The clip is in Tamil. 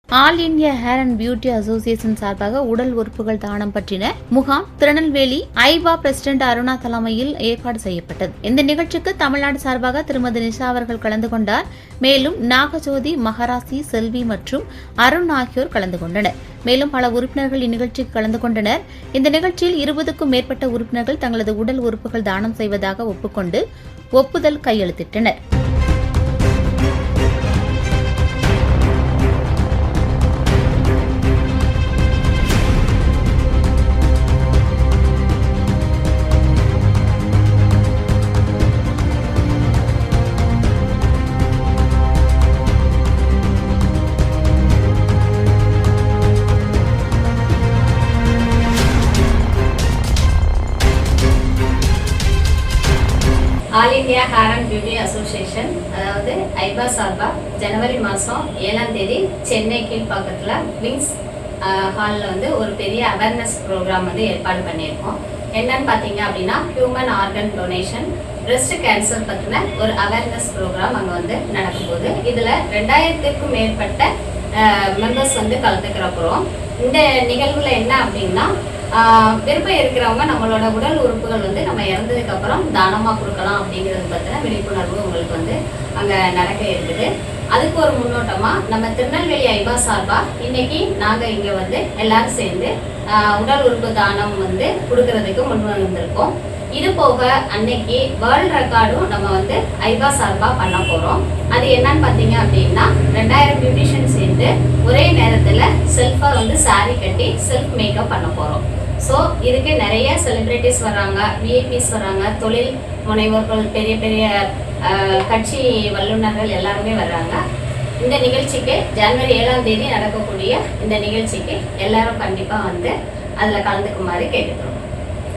All India hair and beauty association சார்பாக உடல் உறுப்புகள் தானம் பற்றின முகாம் திருநெல்வேலி ஐபா பிரசிடென்ட் அருணா தலைமையில் ஏற்பாடு செய்யப்பட்டது. இந்த நிகழ்ச்சிக்கு தமிழ்நாடு சார்பாக திருமதி நிஷா அவர்கள் கலந்து கொண்டார். மேலும் நாகஜோதி, மகராசி, செல்வி மற்றும் அருண் ஆகியோர் கலந்து கொண்டனர். மேலும் பல உறுப்பினர்கள் இந்நிகழ்ச்சிக்கு கலந்து கொண்டனர். இந்த நிகழ்ச்சியில் 20க்கும் மேற்பட்ட உறுப்பினர்கள் தங்களது உடல் உறுப்புகள் தானம் செய்வதாக ஒப்புக்கொண்டு ஒப்புதல் கையெழுத்திட்டனர். All India hair and beauty association அதாவது ஐபா சார்பா ஜனவரி மாதம் 7ஆம் தேதி சென்னை கீழ்ப்பாக்கத்தில் விங்ஸ் ஹாலில் ஒரு பெரிய அவேர்னஸ் ப்ரோக்ராம் ஏற்பாடு பண்ணியிருக்கோம். என்னன்னு பார்த்தீங்க அப்படின்னா human organ donation, breast cancer பற்றின ஒரு அவேர்னஸ் ப்ரோக்ராம் அங்கே நடக்கும்போது இதில் 2000க்கும் மேற்பட்ட மெம்பர்ஸ் கலந்துக்கிற போகிறோம். இந்த நிகழ்வுல என்ன அப்படின்னா விருப்பம் இருக்கிறவங்க நம்மளோட உடல் உறுப்புகள் நம்ம இறந்ததுக்கு அப்புறம் தானமா கொடுக்கலாம் அப்படிங்கிறது பத்தின விழிப்புணர்வு உங்களுக்கு அங்க நடக்க இருக்குது. அதுக்கு ஒரு முன்னோட்டமா நம்ம திருநெல்வேலி ஐபா சார்பா இன்னைக்கு நாங்க இங்க எல்லாரும் சேர்ந்து உடல் உறுப்பு தானம் கொடுக்கறதுக்கு முன் வந்திருக்கோம். இது போக அன்னைக்கு வேர்ல்ட் ரெக்கார்டும் நம்ம ஐபா சார்பா பண்ண போறோம். அது என்னன்னு பாத்தீங்க அப்படின்னா 2000 பியூட்டிஷியன் சேர்ந்து ஒரே நேரத்துல செல்ஃபா சாரி கட்டி செல்ஃப் மேக்கப் பண்ண போறோம். ஸோ இதுக்கு நிறைய செலிபிரிட்டிஸ் வர்றாங்க, விஐபிஸ் வர்றாங்க, தொழில் முனைவோர்கள், பெரிய பெரிய கட்சி வல்லுநர்கள் எல்லாருமே வர்றாங்க. இந்த நிகழ்ச்சிக்கு ஜனவரி 7ஆம் தேதி நடக்கக்கூடிய இந்த நிகழ்ச்சிக்கு எல்லாரும் கண்டிப்பா அதில் கலந்துக்குமாறு கேட்டுக்கிறோம்.